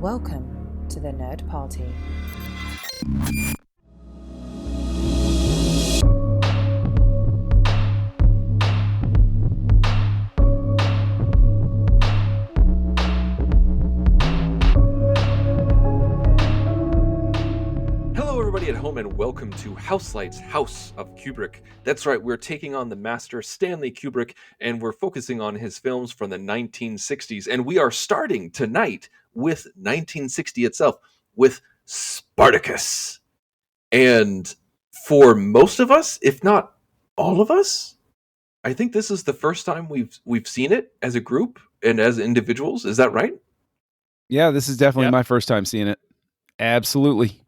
Welcome to the Nerd Party. Hello everybody at home and welcome to Houselights, House of Kubrick. That's right, we're taking on the master Stanley Kubrick and we're focusing on his films from the 1960s. And we are starting tonight with 1960 itself, with Spartacus. And for most of us, if not all of us, I think this is the first time we've seen it as a group and as individuals. Is that right? Yeah, this is definitely my first time seeing it. Absolutely.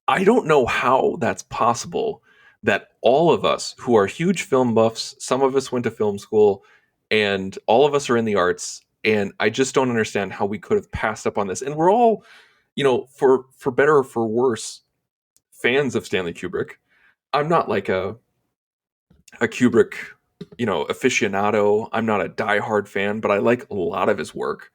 I don't know how that's possible that all of us who are huge film buffs, some of us went to film school, and all of us are in the arts, and I just don't understand how we could have passed up on this. And we're all, for better or for worse, fans of Stanley Kubrick. I'm not like a Kubrick, aficionado. I'm not a diehard fan, but I like a lot of his work.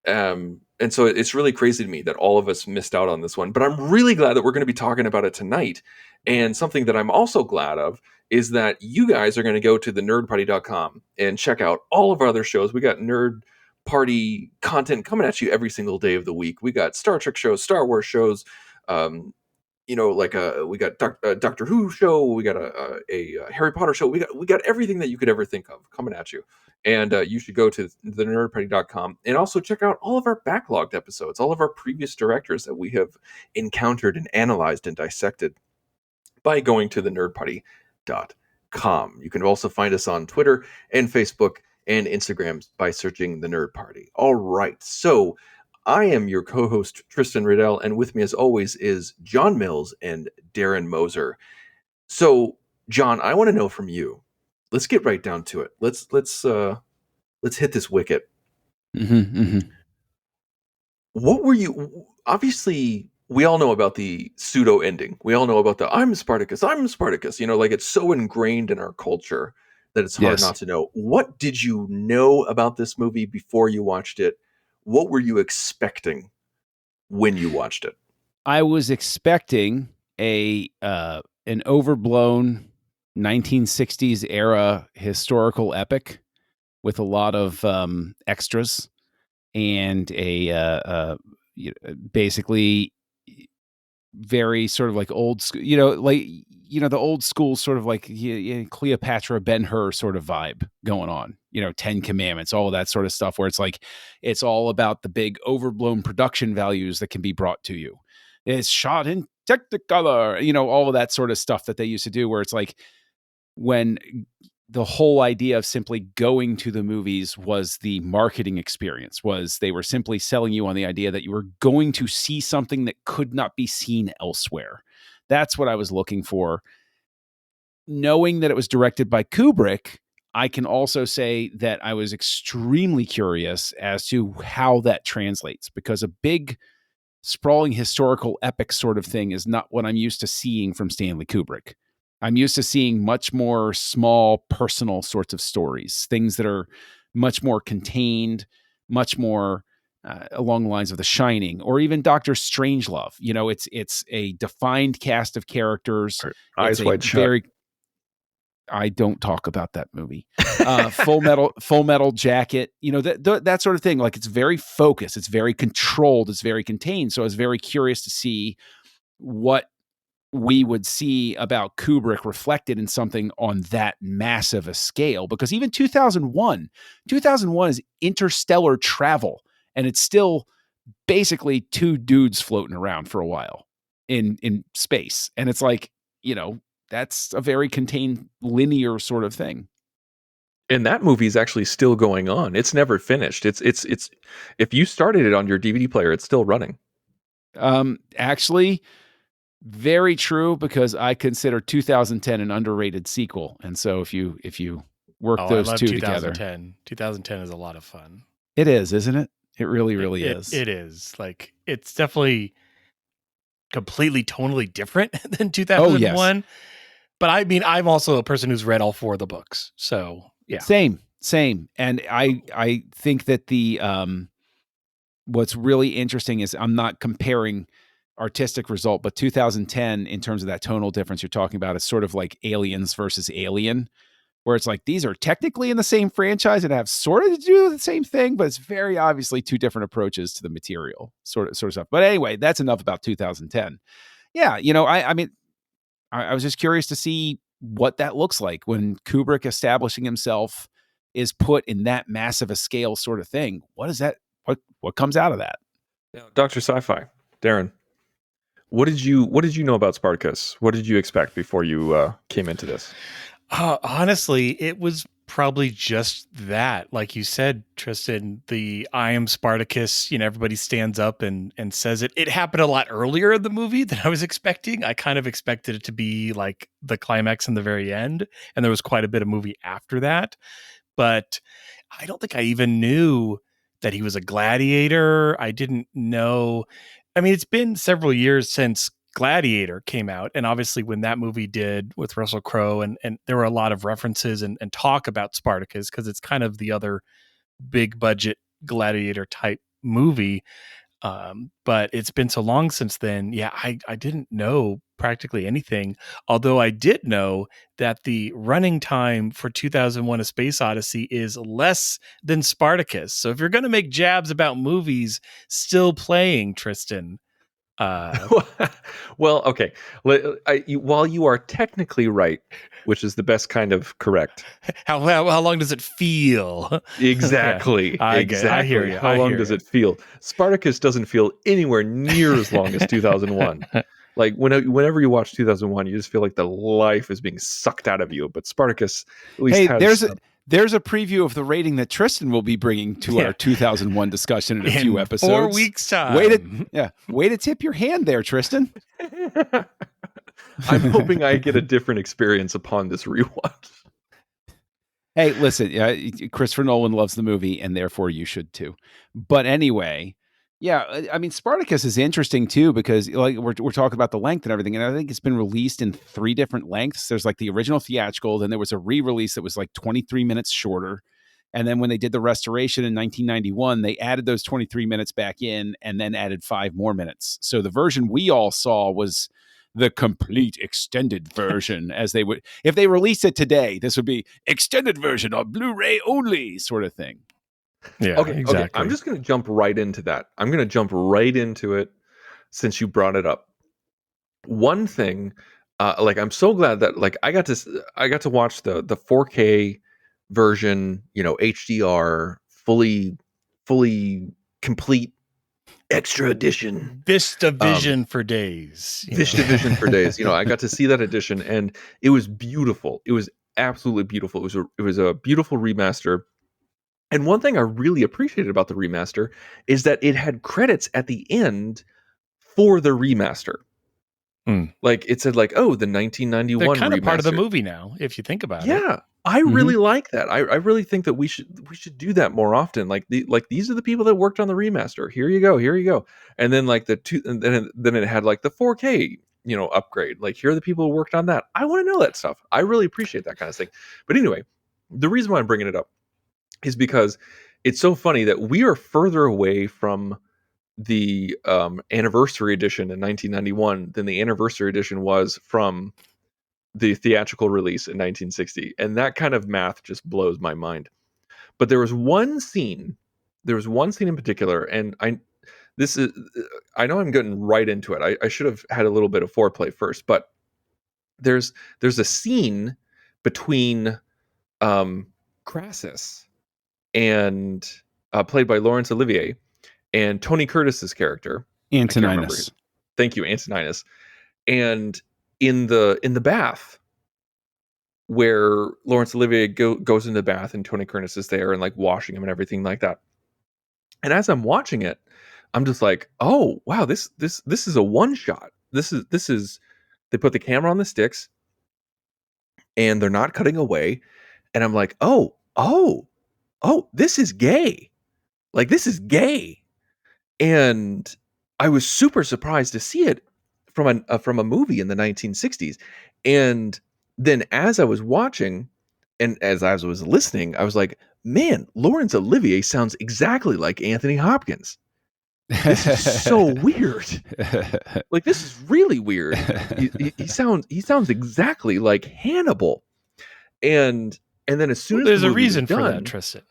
And so it's really crazy to me that all of us missed out on this one. But I'm really glad that we're going to be talking about it tonight. And something that I'm also glad of is that you guys are going to go to the nerdparty.com and check out all of our other shows. We got Nerd Party content coming at you every single day of the week. We got Star Trek shows, Star Wars shows, we got Doctor Who show, we got a Harry Potter show. We got everything that you could ever think of coming at you. And you should go to the nerdparty.com and also check out all of our backlogged episodes, all of our previous directors that we have encountered and analyzed and dissected by going to the nerdparty.com. You can also find us on Twitter and Facebook and Instagram by searching the Nerd Party. All right. So I am your co-host, Tristan Riddell, and with me as always is John Mills and Darren Moser. So, John, I want to know from you. Let's get right down to it. Let's hit this wicket. What were you? Obviously, we all know about the pseudo ending. We all know about the "I'm Spartacus, I'm Spartacus." Like it's so ingrained in our culture that it's hard not to know. What did you know about this movie before you watched it? What were you expecting when you watched it? I was expecting an overblown 1960s era historical epic with a lot of extras and basically very sort of like old school, the old school sort of like Cleopatra, Ben-Hur sort of vibe going on, 10 Commandments, all of that sort of stuff where it's like, it's all about the big overblown production values that can be brought to you. It's shot in Technicolor, all of that sort of stuff that they used to do where it's like when the whole idea of simply going to the movies was the marketing experience, was they were simply selling you on the idea that you were going to see something that could not be seen elsewhere. That's what I was looking for. Knowing that it was directed by Kubrick, I can also say that I was extremely curious as to how that translates, because a big sprawling historical epic sort of thing is not what I'm used to seeing from Stanley Kubrick. I'm used to seeing much more small, personal sorts of stories, things that are much more contained, much more along the lines of The Shining, or even Dr. Strangelove. It's a defined cast of characters. Eyes Wide Shut. I don't talk about that movie. Full Metal Jacket, that sort of thing. Like, it's very focused, it's very controlled, it's very contained. So I was very curious to see what we would see about Kubrick reflected in something on that massive a scale, because even 2001 is interstellar travel, and it's still basically two dudes floating around for a while in space. And it's like, that's a very contained linear sort of thing. And that movie is actually still going on. It's never finished. It's if you started it on your DVD player, it's still running. Actually, very true, because I consider 2010 an underrated sequel. And so if you work those two together. 2010 is a lot of fun. It is, isn't it? It really is. It is. Like, it's definitely completely tonally different than 2001. Oh, yes. But I mean, I'm also a person who's read all four of the books. So, yeah. Same. And I think that the what's really interesting is I'm not comparing artistic result, but 2010 in terms of that tonal difference you're talking about is sort of like Aliens versus Alien, where it's like these are technically in the same franchise and have sort of to do the same thing, but it's very obviously two different approaches to the material, sort of stuff. But anyway, that's enough about 2010. Yeah, I mean, I was just curious to see what that looks like when Kubrick establishing himself is put in that massive a scale sort of thing. What is that? What comes out of that? Now, Dr. Sci-Fi, Darren, what did you know about Spartacus? What did you expect before you came into this? Honestly, it was probably just that. Like you said, Tristan, the I am Spartacus, everybody stands up and says it. It happened a lot earlier in the movie than I was expecting. I kind of expected it to be like the climax in the very end. And there was quite a bit of movie after that. But I don't think I even knew that he was a gladiator. I didn't know. I mean, it's been several years since Gladiator came out. And obviously when that movie did with Russell Crowe, and there were a lot of references and talk about Spartacus because it's kind of the other big budget gladiator type movie. But it's been so long since then. Yeah, I didn't know practically anything. Although I did know that the running time for 2001: A Space Odyssey is less than Spartacus. So if you're going to make jabs about movies still playing, Tristan. Well, okay. While you are technically right, which is the best kind of correct. How long does it feel? Exactly. Yeah, exactly. I hear you. How long does it feel? Spartacus doesn't feel anywhere near as long as 2001. Like whenever you watch 2001, you just feel like the life is being sucked out of you. But Spartacus at least has. There's a preview of the rating that Tristan will be bringing to our 2001 discussion in a few episodes. 4 weeks time. Way to tip your hand there, Tristan. I'm hoping I get a different experience upon this rewatch. Hey, listen, Christopher Nolan loves the movie, and therefore you should too. But anyway, yeah, I mean, Spartacus is interesting too because like we're talking about the length and everything, and I think it's been released in 3 different lengths. There's like the original theatrical, then there was a re-release that was like 23 minutes shorter, and then when they did the restoration in 1991, they added those 23 minutes back in, and then added 5 more minutes. So the version we all saw was the complete extended version, as they would if they released it today. This would be extended version on Blu-ray only, sort of thing. Yeah, okay, exactly. Okay. I'm just going to jump right into that. I'm going to jump right into it since you brought it up. One thing, I'm so glad that I got to watch the 4K version, HDR, fully complete extra edition. Vista Vision for days. Vista Vision for days. I got to see that edition, and it was beautiful. It was absolutely beautiful. It was a beautiful remaster. And one thing I really appreciated about the remaster is that it had credits at the end for the remaster. Like it said, the 1991. They're kind remaster. Of part of the movie now, if you think about it. Yeah, I really like that. I really think that we should do that more often. These are the people that worked on the remaster. Here you go. And then then it had the 4K upgrade. Here are the people who worked on that. I want to know that stuff. I really appreciate that kind of thing. But anyway, the reason why I'm bringing it up is because it's so funny that we are further away from the anniversary edition in 1991 than the anniversary edition was from the theatrical release in 1960. And that kind of math just blows my mind. But there was one scene in particular, and I know I'm getting right into it. I should have had a little bit of foreplay first, but there's a scene between Crassus and played by Laurence Olivier and Tony Curtis's character Antoninus. Thank you, Antoninus. And in the bath where Laurence Olivier goes into the bath and Tony Curtis is there and washing him and everything like that. And as I'm watching it, I'm just like, oh wow, this is a one shot. This is they put the camera on the sticks and they're not cutting away. And I'm like, oh, this is gay. This is gay. And I was super surprised to see it from a movie in the 1960s. And then as I was watching and as I was listening, I was like, man, Laurence Olivier sounds exactly like Anthony Hopkins. this is so weird. Like, this is really weird. He sounds exactly like Hannibal. And then as soon as there's the a movie reason was done, for that, Tristan.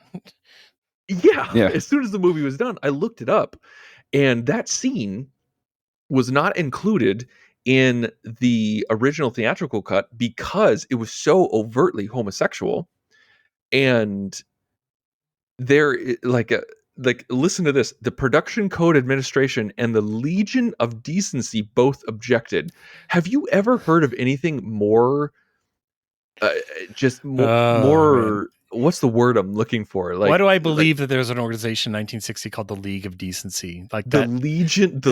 yeah, as soon as the movie was done, I looked it up, and that scene was not included in the original theatrical cut because it was so overtly homosexual. And like, listen to this: the Production Code Administration and the Legion of Decency both objected. Have you ever heard of anything more more what's the word I'm looking for? Like, why do I believe that there's an organization in 1960 called the League of Decency? Like the that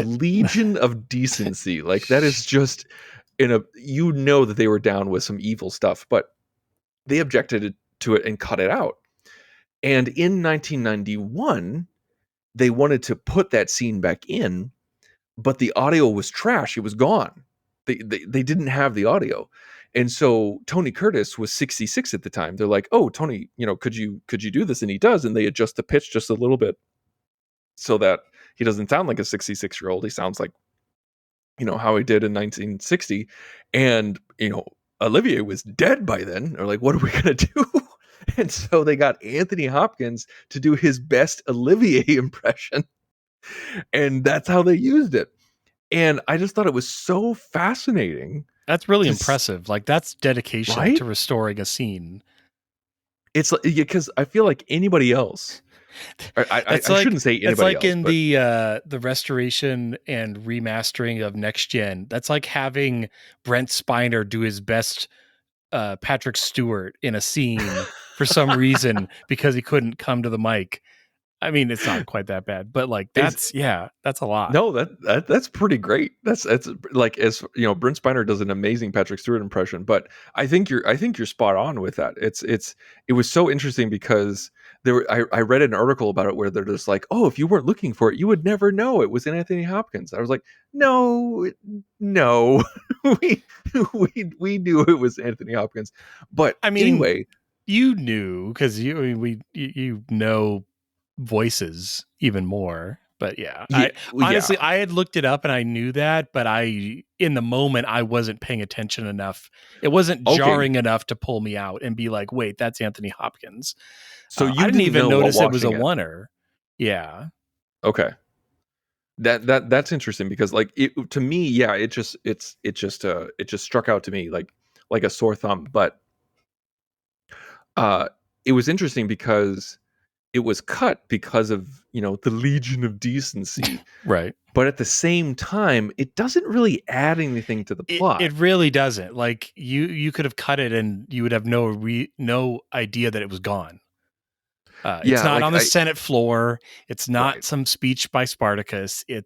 Legion of Decency. Like, that is just that they were down with some evil stuff, but they objected to it and cut it out. And in 1991, they wanted to put that scene back in, but the audio was trash. It was gone. They didn't have the audio. And so Tony Curtis was 66 at the time. They're like, "Oh, Tony, could you do this?" And he does, and they adjust the pitch just a little bit so that he doesn't sound like a 66-year-old. He sounds like, how he did in 1960. And, Olivier was dead by then. They're like, "What are we going to do?" And so they got Anthony Hopkins to do his best Olivier impression. And that's how they used it. And I just thought it was so fascinating. That's really impressive. Like, that's dedication Right? to restoring a scene. It's like, because I feel like anybody else, I shouldn't say anybody else. It's like in the restoration and remastering of Next Gen. That's like having Brent Spiner do his best Patrick Stewart in a scene for some reason because he couldn't come to the mic. I mean, it's not quite that bad, but like that's a lot. No, that's pretty great. That's like, as Brent Spiner does an amazing Patrick Stewart impression, but I think you're spot on with that. It was so interesting because I read an article about it where they're just like, "Oh, if you weren't looking for it, you would never know it was in Anthony Hopkins." I was like, no, we knew it was Anthony Hopkins, but I mean, anyway, you knew because you know voices even more. But honestly, I had looked it up and I knew that, but in the moment I wasn't paying attention enough. It wasn't jarring enough to pull me out and be like, "Wait, that's Anthony Hopkins." So you I didn't even notice it was a it. oneer. Yeah. Okay. That's interesting because, like, to me, it just struck out to me like a sore thumb. But it was interesting because it was cut because of the Legion of Decency, right? But at the same time, it doesn't really add anything to the plot. It really doesn't. Like, you could have cut it and you would have no idea that it was gone. It's not on the Senate floor. It's not some speech by Spartacus. I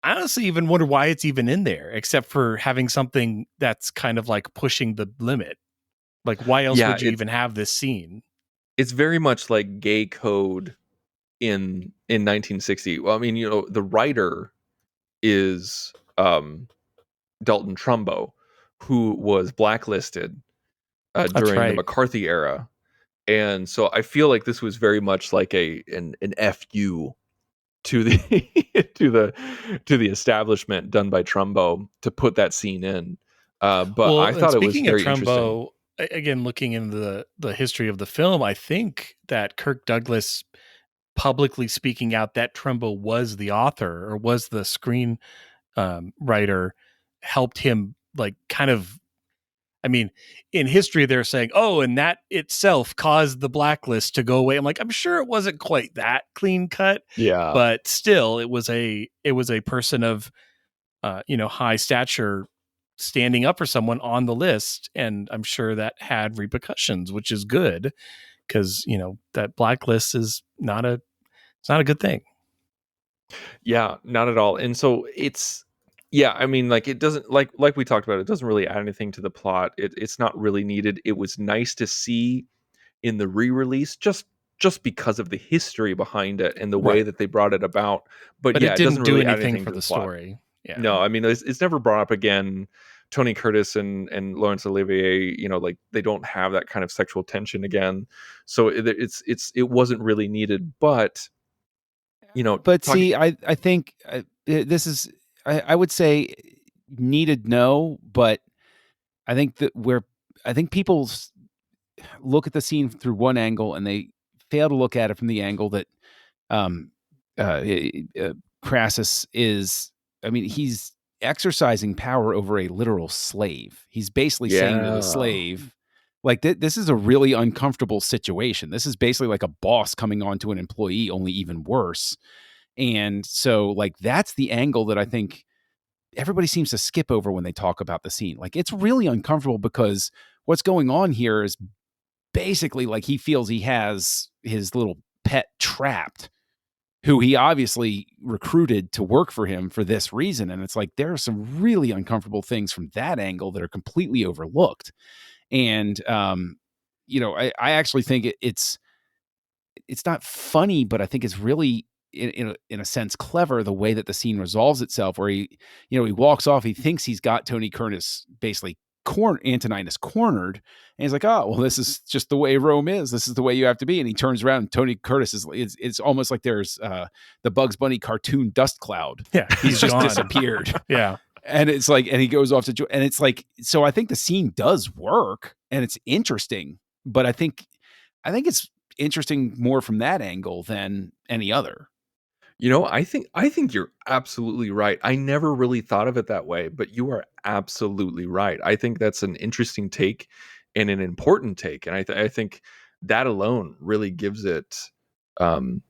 honestly even wonder why it's even in there, except for having something that's kind of like pushing the limit. Like, why else would you even have this scene? It's very much like gay code in 1960. Well, I mean, the writer is Dalton Trumbo, who was blacklisted during the McCarthy era. And so I feel like this was very much like an FU to the to the establishment done by Trumbo to put that scene in. But I thought it was very interesting. Again, looking into the history of the film, I think that Kirk Douglas publicly speaking out that Trumbo was the author or was the screen writer helped him, like, kind of. I mean, in history, they're saying, "Oh, and that itself caused the blacklist to go away." I'm like, I'm sure it wasn't quite that clean cut, but still, it was a person of, high stature standing up for someone on the list, and I'm sure that had repercussions, which is good because that blacklist is not a good thing. Yeah, not at all. And so I mean, like, it doesn't, like we talked about, it doesn't really add anything to the plot. It's not really needed. It was nice to see in the re-release just because of the history behind it and the way that they brought it about. But it doesn't do really anything add for to the plot. story. Yeah. No, I mean, it's never brought up again. Tony Curtis and Laurence Olivier, like, they don't have that kind of sexual tension again. So it wasn't really needed. But But talking. see, I think this is, I would say needed no, but I think I think people look at the scene through one angle and they fail to look at it from the angle that um, Crassus is. I mean, he's exercising power over a literal slave. He's basically saying to the Yeah. slave, like, this is a really uncomfortable situation. This is basically like a boss coming on to an employee, only even worse. And so, like, that's the angle that I think everybody seems to skip over when they talk about the scene. Like, it's really uncomfortable because what's going on here is basically like he feels he has his little pet trapped, who he obviously recruited to work for him for this reason. And it's like there are some really uncomfortable things from that angle that are completely overlooked. And I actually think it's not funny, but I think it's really in a sense clever the way that the scene resolves itself, where he walks off, he thinks he's got Tony Curtis basically Antoninus cornered, and he's like, oh well, this is just the way Rome is, this is the way you have to be. And he turns around and Tony Curtis is it's almost like there's the Bugs Bunny cartoon dust cloud. Yeah, he's just gone. disappeared. Yeah. And it's like, and he goes off to, and it's like, so I think the scene does work and it's interesting, but I think it's interesting more from that angle than any other. I think you're absolutely right. I never really thought of it that way, but you are absolutely right. I think that's an interesting take and an important take, and I think that alone really gives it the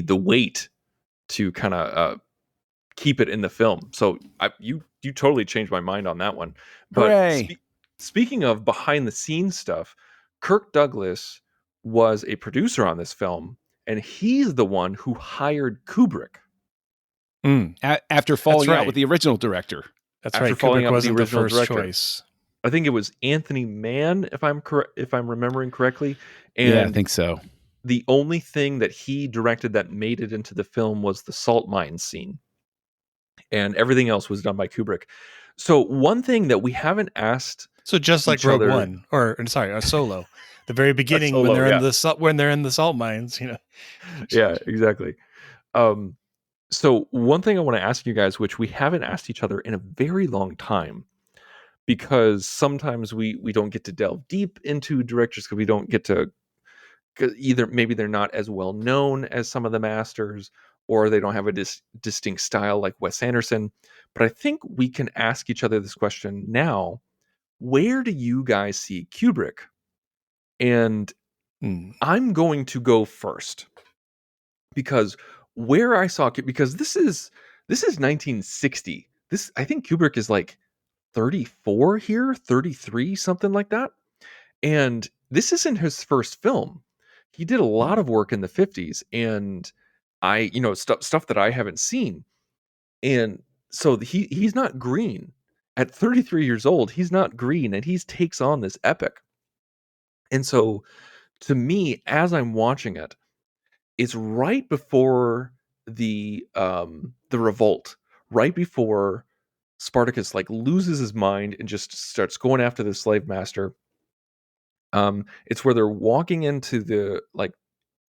weight to kind of keep it in the film. So you totally changed my mind on that one. But Hooray. Speaking of behind the scenes stuff, Kirk Douglas was a producer on this film, and he's the one who hired Kubrick. After falling right. out with the original director. That's After right. falling Kubrick out with the wasn't the original first director. choice. I think it was Anthony Mann, if I'm remembering correctly. And yeah, I think so. The only thing that he directed that made it into the film was the salt mine scene, and everything else was done by Kubrick. So one thing that we haven't asked, so just like Rogue One, a Solo, the very beginning Solo, when they're in the salt mines, Yeah, exactly. So one thing I want to ask you guys, which we haven't asked each other in a very long time, because sometimes we don't get to delve deep into directors because we don't get to, either maybe they're not as well known as some of the masters, or they don't have a distinct style like Wes Anderson. But I think we can ask each other this question now: where do you guys see Kubrick? And I'm going to go first, because where I saw it, because this is 1960. I think Kubrick is like 34 here, 33, something like that. And this isn't his first film. He did a lot of work in the 50s, and stuff that I haven't seen. And so he's not green. At 33 years old, he's not green, and he takes on this epic. And so to me, as I'm watching it, it's right before the revolt, right before Spartacus like loses his mind and just starts going after the slave master. It's where they're walking into the, like,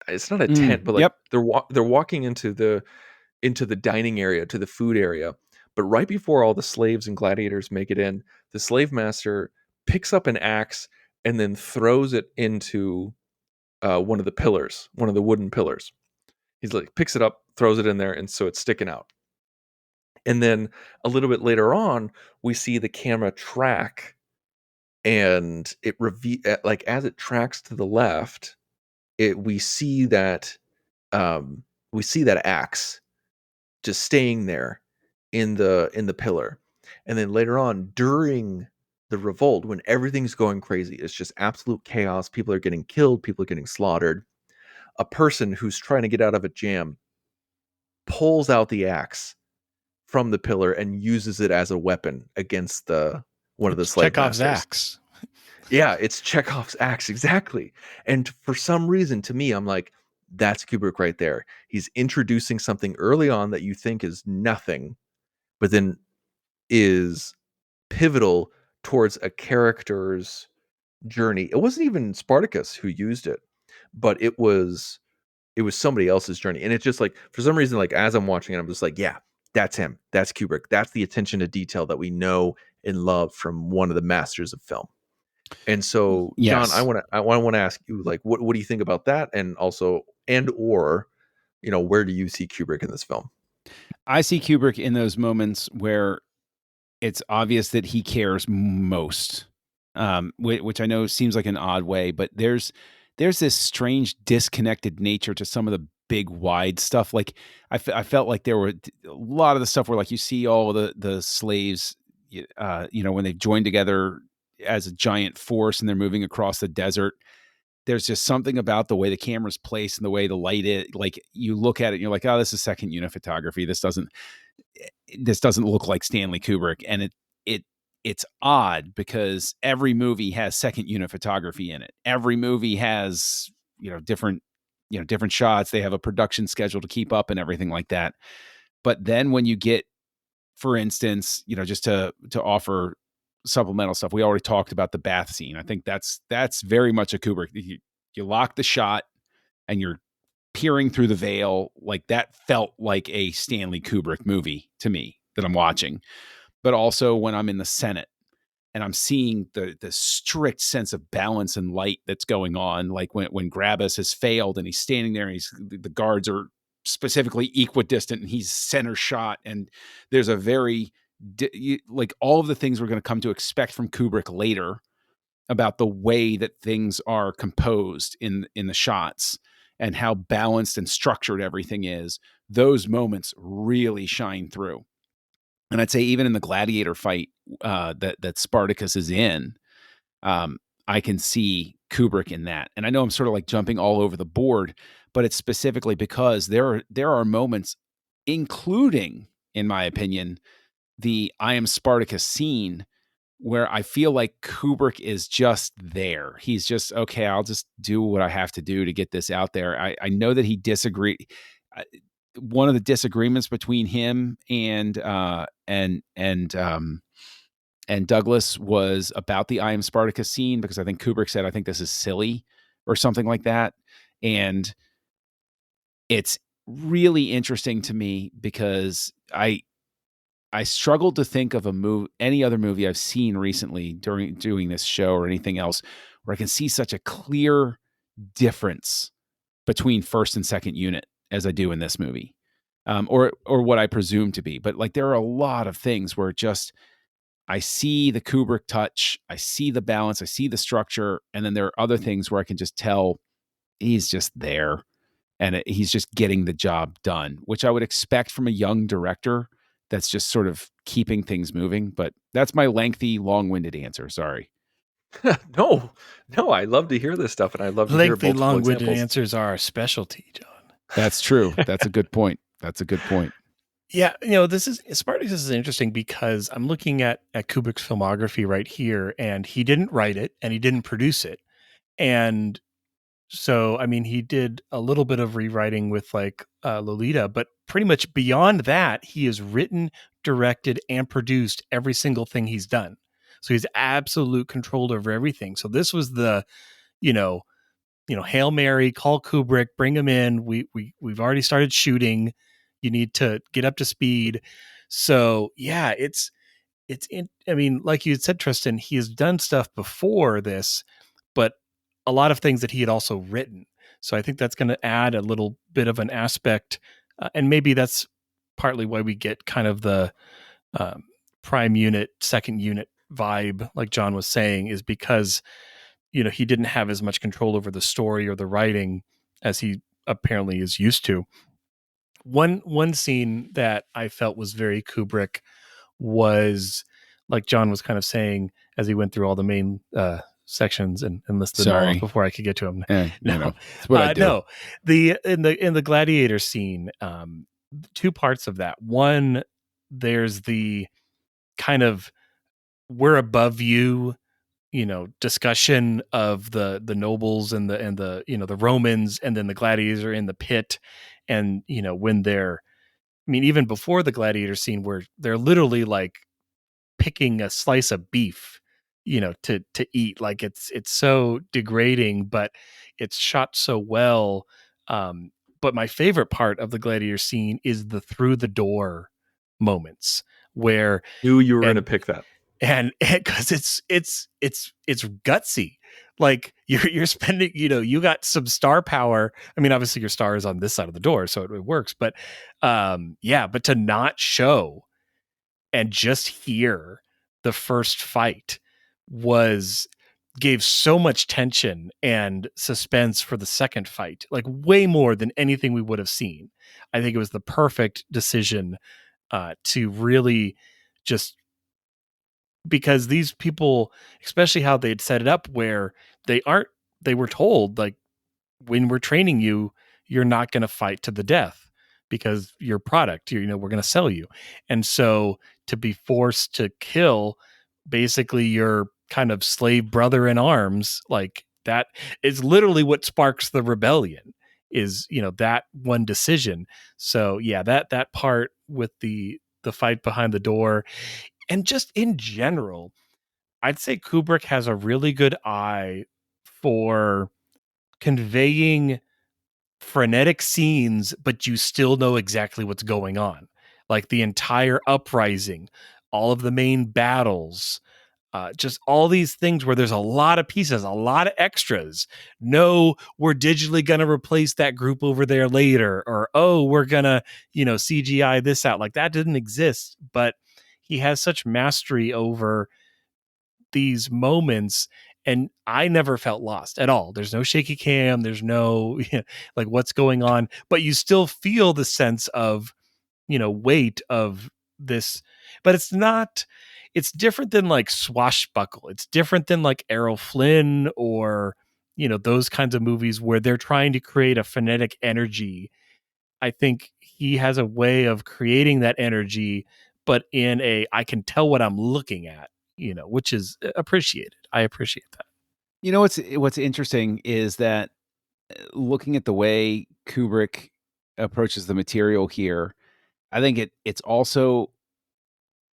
it's not a tent, but like yep. they're walking into the dining area, to the food area. But right before all the slaves and gladiators make it in, the slave master picks up an axe and then throws it into one of the wooden pillars. He's like, picks it up, throws it in there, and so it's sticking out. And then a little bit later on, we see the camera track, and it like as it tracks to the left, we see that axe just staying there in the pillar. And then later on, during the revolt, when everything's going crazy, it's just absolute chaos, people are getting killed, people are getting slaughtered, a person who's trying to get out of a jam pulls out the axe from the pillar and uses it as a weapon against one of the slave Chekhov's masters. axe. Yeah, it's Chekhov's axe, exactly. And for some reason, to me, I'm like, that's Kubrick right there. He's introducing something early on that you think is nothing, but then is pivotal towards a character's journey. It wasn't even Spartacus who used it, but it was it was somebody else's journey. And it's just like, for some reason, like as I'm watching it, I'm just like, yeah, that's him. That's Kubrick. That's the attention to detail that we know and love from one of the masters of film. And so, John, Yes. I want to ask you, like, what do you think about that? And also, or, where do you see Kubrick in this film? I see Kubrick in those moments where it's obvious that he cares most, which I know seems like an odd way, but there's this strange disconnected nature to some of the big wide stuff. Like I felt like there were a lot of the stuff where like you see all the slaves, when they've joined together as a giant force and they're moving across the desert. There's just something about the way the camera's placed and the way the light is. Like you look at it and you're like, oh, this is second unit photography. This doesn't look like Stanley Kubrick. And it's odd because every movie has second unit photography in it. Every movie has, different shots. They have a production schedule to keep up and everything like that. But then when you get, for instance, just to offer supplemental stuff, we already talked about the bath scene. I think that's very much a Kubrick. You lock the shot and you're peering through the veil. Like that felt like a Stanley Kubrick movie to me that I'm watching. But also when I'm in the Senate and I'm seeing the strict sense of balance and light that's going on, like when Grabus has failed and he's standing there and the guards are specifically equidistant and he's center shot, and there's a very like all of the things we're going to come to expect from Kubrick later about the way that things are composed in the shots and how balanced and structured everything is. Those moments really shine through. And I'd say even in the gladiator fight that Spartacus is in, I can see Kubrick in that. And I know I'm sort of like jumping all over the board, but it's specifically because there are moments, including, in my opinion, the I Am Spartacus scene, where I feel like Kubrick is just there. He's just, okay, I'll just do what I have to do to get this out there. I know that he disagreed. One of the disagreements between him and Douglas was about the I Am Spartacus scene, because I think Kubrick said, I think this is silly or something like that. And it's really interesting to me because I struggled to think of any other movie I've seen recently during doing this show or anything else where I can see such a clear difference between first and second unit as I do in this movie, or what I presume to be. But like there are a lot of things where just I see the Kubrick touch, I see the balance, I see the structure, and then there are other things where I can just tell he's just there and he's just getting the job done, which I would expect from a young director that's just sort of keeping things moving. But that's my lengthy, long-winded answer. Sorry. No, I love to hear this stuff, and I love to hear Lengthy, multiple long-winded examples. answers are our specialty, John. That's true. That's a good point. Yeah, Spartacus is interesting because I'm looking at Kubrick's filmography right here, and he didn't write it and he didn't produce it. And so, I mean, he did a little bit of rewriting with like Lolita, but pretty much beyond that, he has written, directed, and produced every single thing he's done. So he's absolute control over everything. So this was the, Hail Mary, call Kubrick, bring him in. We've already started shooting. You need to get up to speed. So yeah, I mean, like you said, Tristan, he has done stuff before this, but a lot of things that he had also written. So I think that's going to add a little bit of an aspect. And maybe that's partly why we get kind of the prime unit, second unit vibe, like John was saying, is because, he didn't have as much control over the story or the writing as he apparently is used to. One scene that I felt was very Kubrick was, like John was kind of saying as he went through all the main sections and listed them all off before I could get to them. No, that's what I do. No, in the gladiator scene, two parts of that. One, there's the kind of we're above you, discussion of the nobles and the the Romans, and then the gladiators are in the pit, and when they're, I mean, even before the gladiator scene where they're literally like picking a slice of beef, to eat. Like it's so degrading, but it's shot so well, But my favorite part of the gladiator scene is the through the door moments where Knew you were going to pick that. and because it's gutsy. Like you're spending, you got some star power. I mean, obviously your star is on this side of the door, so it works. But but to not show and just hear the first fight gave so much tension and suspense for the second fight, like way more than anything we would have seen. I think it was the perfect decision to really just, because these people, especially how they'd set it up where they were told, like, when we're training you, you're not going to fight to the death because your product, we're going to sell you. And so to be forced to kill basically your kind of slave brother in arms, like that is literally what sparks the rebellion, is, that one decision. So yeah, that part with the fight behind the door, and just in general, I'd say Kubrick has a really good eye for conveying frenetic scenes, but you still know exactly what's going on. Like the entire uprising, all of the main battles, just all these things where there's a lot of pieces, a lot of extras. No, we're digitally going to replace that group over there later. Or, oh, we're going to, CGI this out. Like that didn't exist. But he has such mastery over these moments, and I never felt lost at all. There's no shaky cam, there's no like what's going on, but you still feel the sense of weight of this. But it's different than like Swashbuckle, it's different than like Errol Flynn or those kinds of movies where they're trying to create a frenetic energy. I think he has a way of creating that energy, but in I can tell what I'm looking at, which is appreciated. I appreciate that. What's interesting is that looking at the way Kubrick approaches the material here, I think it's also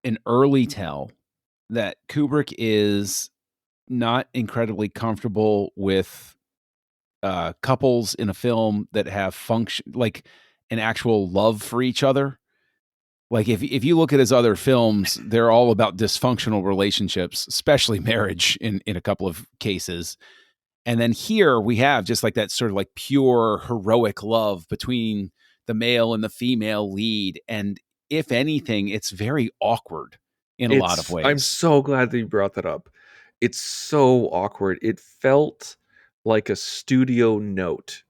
an early tell that Kubrick is not incredibly comfortable with couples in a film that have function, like an actual love for each other. Like if you look at his other films, they're all about dysfunctional relationships, especially marriage in a couple of cases. And then here we have just like that sort of like pure heroic love between the male and the female lead. And if anything, it's very awkward in a lot of ways. I'm so glad that you brought that up. It's so awkward. It felt like a studio note.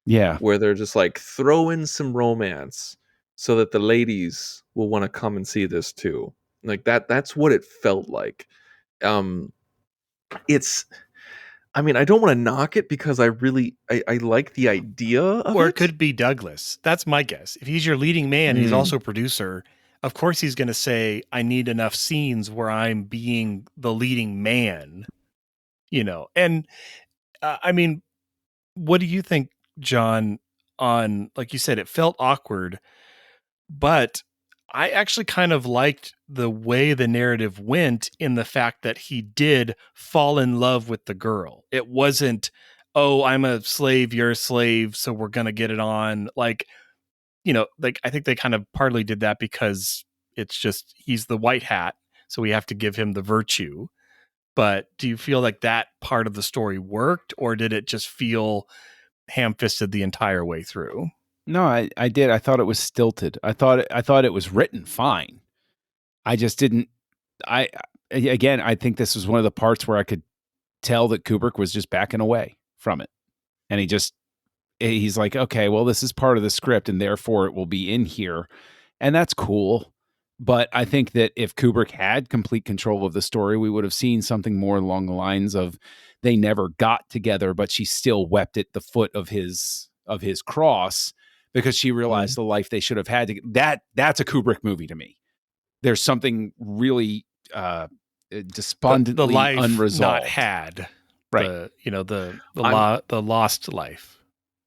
Yeah. Where they're just like, throw in some romance so that the ladies will want to come and see this too. Like that's what it felt like. I mean, I don't want to knock it because I like the idea of or it could be Douglas. That's my guess. If he's your leading man, he's also a producer. Of course, he's going to say, I need enough scenes where I'm being the leading man, And I mean, what do you think, John, on, like you said, it felt awkward, but I actually kind of liked the way the narrative went in the fact that he did fall in love with the girl. It wasn't, oh, I'm a slave, you're a slave, so we're going to get it on. Like, like I think they kind of partly did that because it's just, he's the white hat, so we have to give him the virtue. But do you feel like that part of the story worked, or did it just feel ham-fisted the entire way through? No, I did. I thought it was stilted. I thought it was written fine. I just didn't. I think this was one of the parts where I could tell that Kubrick was just backing away from it, and he's like, okay, well, this is part of the script, and therefore it will be in here, and that's cool. But I think that if Kubrick had complete control of the story, we would have seen something more along the lines of they never got together, but she still wept at the foot of his cross because she realized the life they should have had. That's a Kubrick movie to me. There's something really despondently the life unresolved, not had, right? The lost life.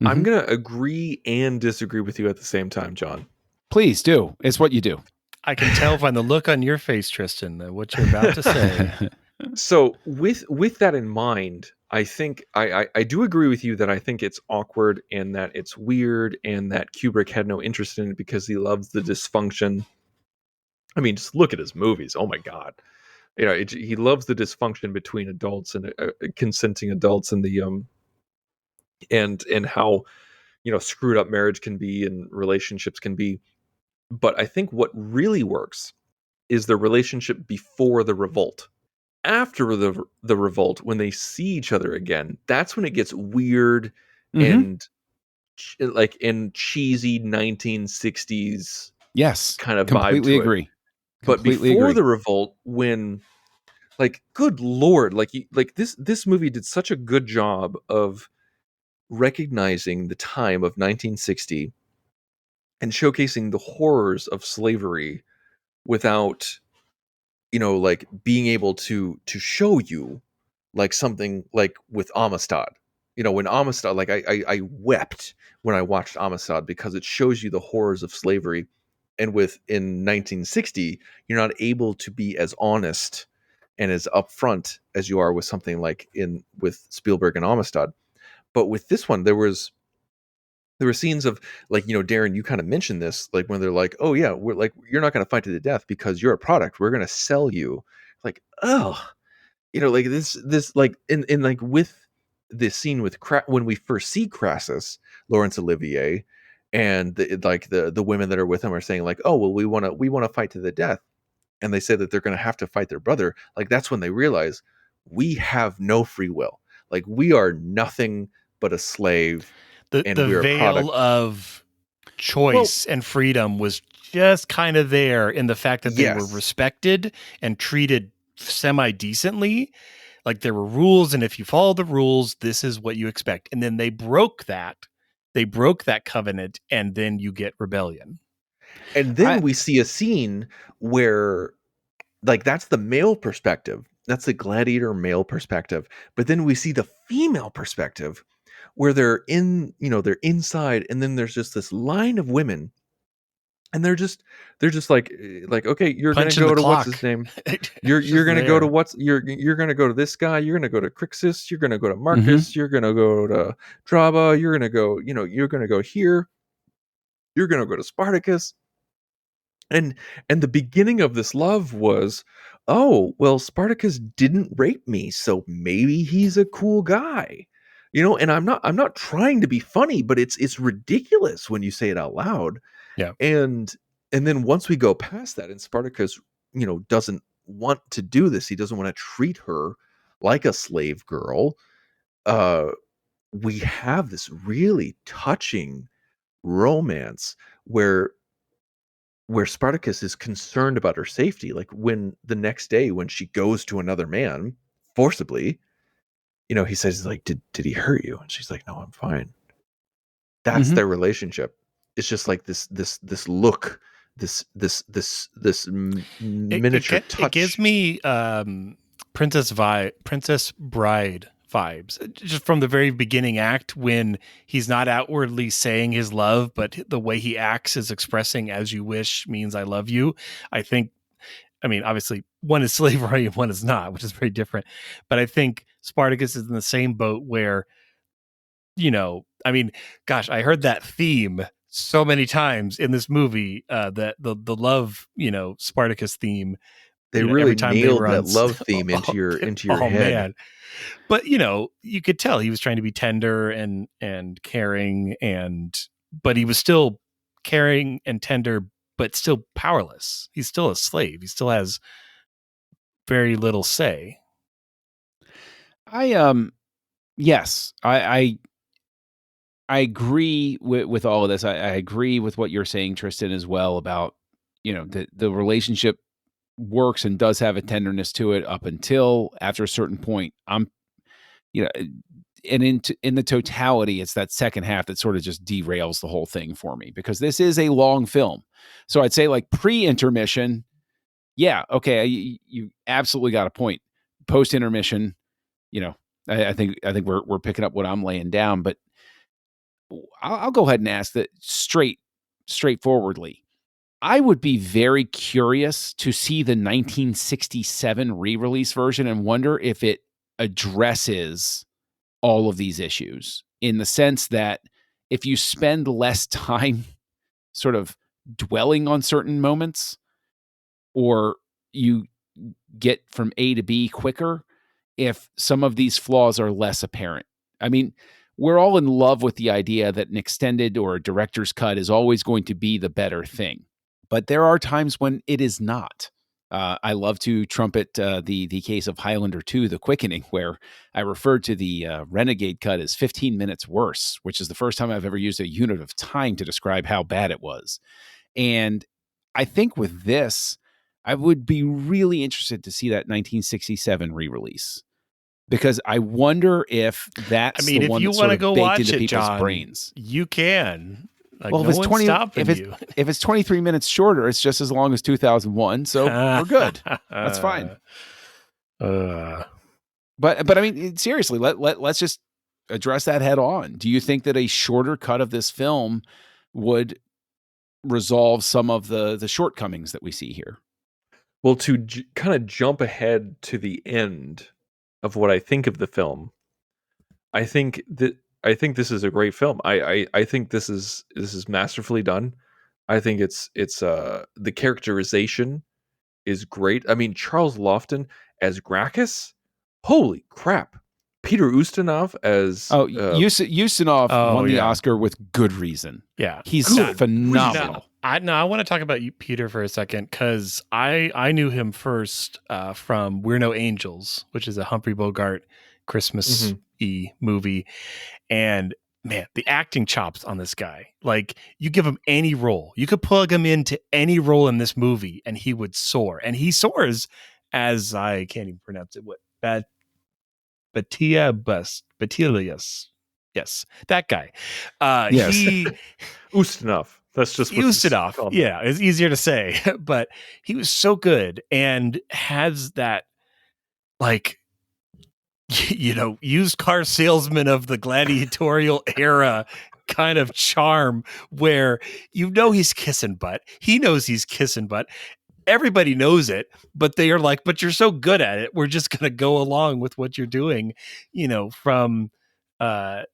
I'm gonna agree and disagree with you at the same time, John. Please do. It's what you do. I can tell by the look on your face, Tristan, what you're about to say. So with that in mind, I think I do agree with you that I think it's awkward and that it's weird and that Kubrick had no interest in it because he loves the dysfunction. I mean, just look at his movies. Oh my God. He loves the dysfunction between adults and consenting adults and the and how screwed up marriage can be and relationships can be. But I think what really works is the relationship before the revolt. After the revolt, when they see each other again, that's when it gets weird and like in cheesy 1960s Yes, kind of vibe completely to it. agree. But Completely before agree. the revolt, when like good lord, like this movie did such a good job of recognizing the time of 1960 and showcasing the horrors of slavery without like being able to show you like something like with Amistad. When Amistad, like I wept when I watched Amistad because it shows you the horrors of slavery. And in 1960, you're not able to be as honest and as upfront as you are with something like with Spielberg and Amistad. But with this one, there were scenes of like, Darren, you kind of mentioned this, like when they're like, oh yeah, we're like, you're not going to fight to the death because you're a product. We're going to sell you. Like, oh, like this like in like with this scene with when we first see Crassus, Laurence Olivier, and the women that are with him are saying like, oh well, we want to fight to the death, and they say that they're going to have to fight their brother. Like that's when they realize we have no free will. Like we are nothing but a slave, and The we're a veil product. of choice and freedom was just kind of there in the fact that they were Yes. respected and treated semi decently. Like there were rules, and if you follow the rules, this is what you expect. And then they broke that. They broke that covenant, and then you get rebellion. And then we see a scene where like that's the male perspective. That's the gladiator male perspective. But then we see the female perspective where they're inside, and then there's just this line of women, and they're just like, okay, you're gonna Punching go the to what's clock. his name? It's You're just gonna go to there. you're gonna go to this guy, you're gonna go to Crixus, you're gonna go to Marcus, you're gonna go to Draba, you're gonna go, you're gonna go here, you're gonna go to Spartacus. And the beginning of this love was, oh well, Spartacus didn't rape me, so maybe he's a cool guy. And I'm not trying to be funny, but it's ridiculous when you say it out loud. Yeah. And then once we go past that, and Spartacus doesn't want to do this, he doesn't want to treat her like a slave girl. uh we have this really touching romance where Spartacus is concerned about her safety. Like when the next day when she goes to another man forcibly, he says like, did he hurt you? And she's like, no, I'm fine. That's their relationship. It's just like this look, this miniature touch. It gives me Princess Bride vibes just from the very beginning act when he's not outwardly saying his love, but the way he acts is expressing as you wish means I love you. I mean, obviously one is slavery and one is not, which is very different. But I think Spartacus is in the same boat where, I mean, gosh, I heard that theme so many times in this movie, that the love, Spartacus theme. They Every really time they nailed were on, that love theme into your oh head. man. But you could tell he was trying to be tender and caring, but he was still caring and tender, but still powerless. He's still a slave. He still has very little say. Yes, I agree with all of this. I agree with what you're saying, Tristan, as well about the relationship works and does have a tenderness to it up until after a certain point. And in the totality, it's that second half that sort of just derails the whole thing for me, because this is a long film. So I'd say like pre-intermission, yeah, okay, you absolutely got a point. Post-intermission, I think we're picking up what I'm laying down, but I'll go ahead and ask that straightforwardly. I would be very curious to see the 1967 re-release version and wonder if it addresses all of these issues, in the sense that if you spend less time sort of dwelling on certain moments, or you get from A to B quicker, if some of these flaws are less apparent. I mean, we're all in love with the idea that an extended or a director's cut is always going to be the better thing. But there are times when it is not. I love to trumpet the case of Highlander 2, The Quickening, where I referred to the Renegade cut as 15 minutes worse, which is the first time I've ever used a unit of time to describe how bad it was. And I think with this, I would be really interested to see that 1967 re-release, because I wonder if that's the one if you that's sort want to of go baked watch into it, people's John, brains. you can. Like, Well, no one's stopping if you. if it's 23 minutes shorter, it's just as long as 2001, so we're good. That's fine. But I mean, seriously, let's just address that head on. Do you think that a shorter cut of this film would resolve some of the shortcomings that we see here? Well, to kind of jump ahead to the end of what I think of the film, I think this is a great film. I think this is masterfully done. I think it's the characterization is great. I mean, Charles Lofton as Gracchus, holy crap! Peter Ustinov as Ustinov won the Oscar with good reason. Yeah, he's phenomenal. I want to talk about Peter for a second, because I knew him first from We're No Angels, which is a Humphrey Bogart Christmas-y movie. And man, the acting chops on this guy, like, you give him any role, you could plug him into any role in this movie and he would soar. And he soars as, I can't even pronounce it, what, Batilius. Yes, that guy. Yes. Ustinov. That's just Ustinov. Yeah, it's easier to say, but he was so good and has that, like, used car salesman of the gladiatorial era kind of charm, where he's kissing butt. He knows he's kissing butt. Everybody knows it, but they are like, but you're so good at it, we're just going to go along with what you're doing, from, oh,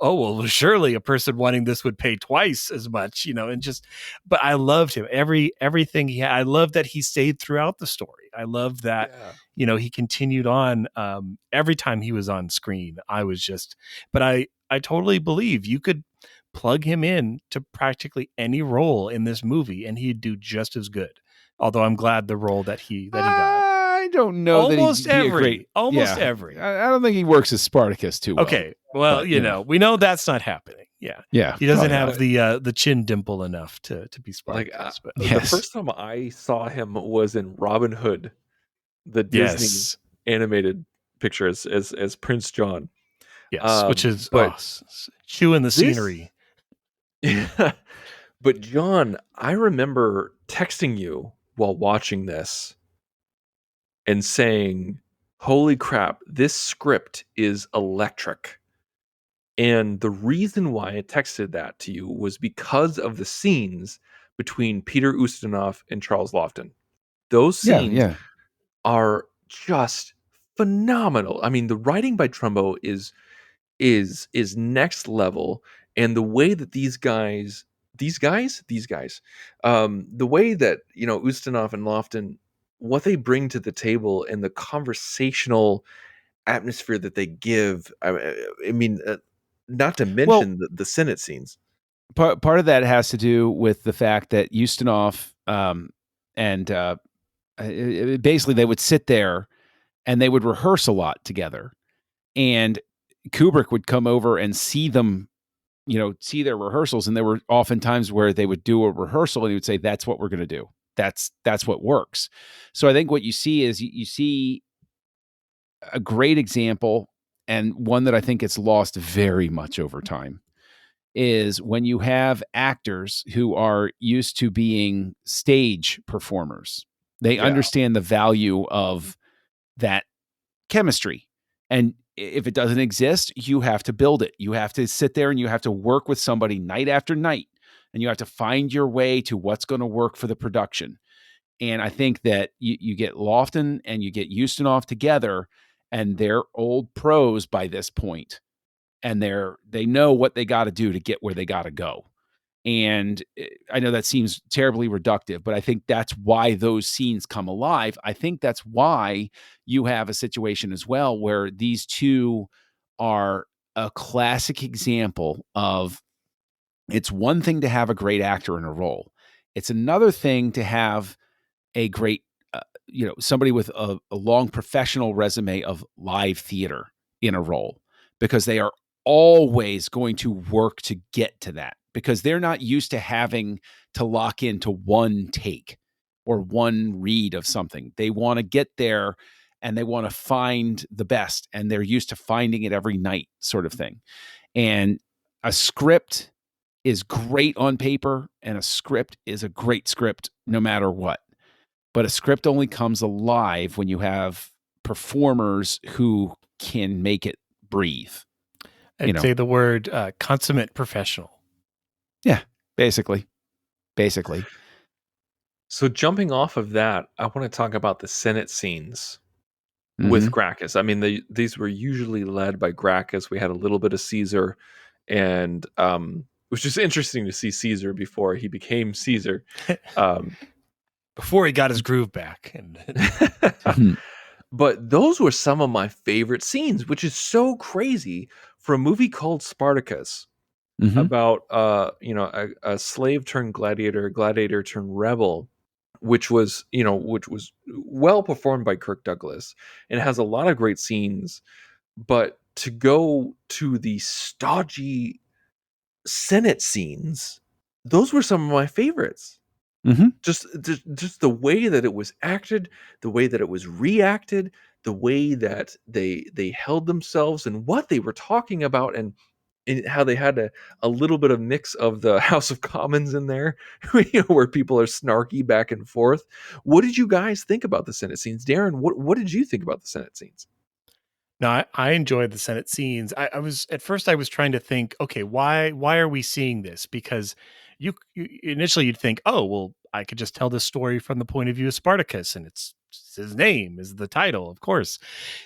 well, surely a person wanting this would pay twice as much, and just, but I loved him. Everything he had. I love that he stayed throughout the story. I love that, he continued on, every time he was on screen. But I totally believe you could plug him in to practically any role in this movie and he'd do just as good. Although I'm glad the role that he got. I don't know. Almost every. I don't think he works as Spartacus too well. Okay, well, but, we know that's not happening. Yeah. He doesn't have the chin dimple enough to be Spartacus. The first time I saw him was in Robin Hood, the Disney animated picture as Prince John. Yes, which is chewing the scenery. Yeah. But John, I remember texting you while watching this and saying, holy crap, this script is electric. And the reason why I texted that to you was because of the scenes between Peter Ustinov and Charles Lofton. Those scenes are just phenomenal. I mean, the writing by Trumbo is next level, and the way that these guys, the way that Ustinov and Lofton, what they bring to the table and the conversational atmosphere that they give. I mean, not to mention the Senate scenes. Part of that has to do with the fact that Ustinov and basically they would sit there and they would rehearse a lot together, and Kubrick would come over and see them, see their rehearsals. And there were often times where they would do a rehearsal and he would say, that's what we're going to do. That's what works. So I think what you see is you see a great example, and one that I think gets lost very much over time, is when you have actors who are used to being stage performers. They understand the value of that chemistry. And if it doesn't exist, you have to build it. You have to sit there and you have to work with somebody night after night, and you have to find your way to what's going to work for the production. And I think that you get Lofton and you get Ustinov together, and they're old pros by this point, and they know what they got to do to get where they got to go. And I know that seems terribly reductive, but I think that's why those scenes come alive. I think that's why you have a situation as well where these two are a classic example of, it's one thing to have a great actor in a role. It's another thing to have a great, somebody with a long professional resume of live theater in a role, because they are always going to work to get to that, because they're not used to having to lock into one take or one read of something. They want to get there and they want to find the best, and they're used to finding it every night, sort of thing. And a script is great on paper, and a script is a great script no matter what. But a script only comes alive when you have performers who can make it breathe. I'd say the word consummate professional. Yeah, basically. So jumping off of that, I want to talk about the Senate scenes with Gracchus. I mean, these were usually led by Gracchus. We had a little bit of Caesar, and it was just interesting to see Caesar before he became Caesar. Before he got his groove back. And But those were some of my favorite scenes, which is so crazy for a movie called Spartacus, about a slave turned gladiator turned rebel, which was well performed by Kirk Douglas, and it has a lot of great scenes. But to go to the stodgy Senate scenes, those were some of my favorites. Just the way that it was acted, the way that it was reacted, the way that they held themselves and what they were talking about, and how they had a little bit of mix of the House of Commons in there, where people are snarky back and forth. What did you guys think about the Senate scenes? Darren, what did you think about the Senate scenes? No, I enjoyed the Senate scenes. I was at first I was trying to think, okay, why are we seeing this? Because you initially you'd think, oh, well, I could just tell this story from the point of view of Spartacus, and it's his name is the title, of course.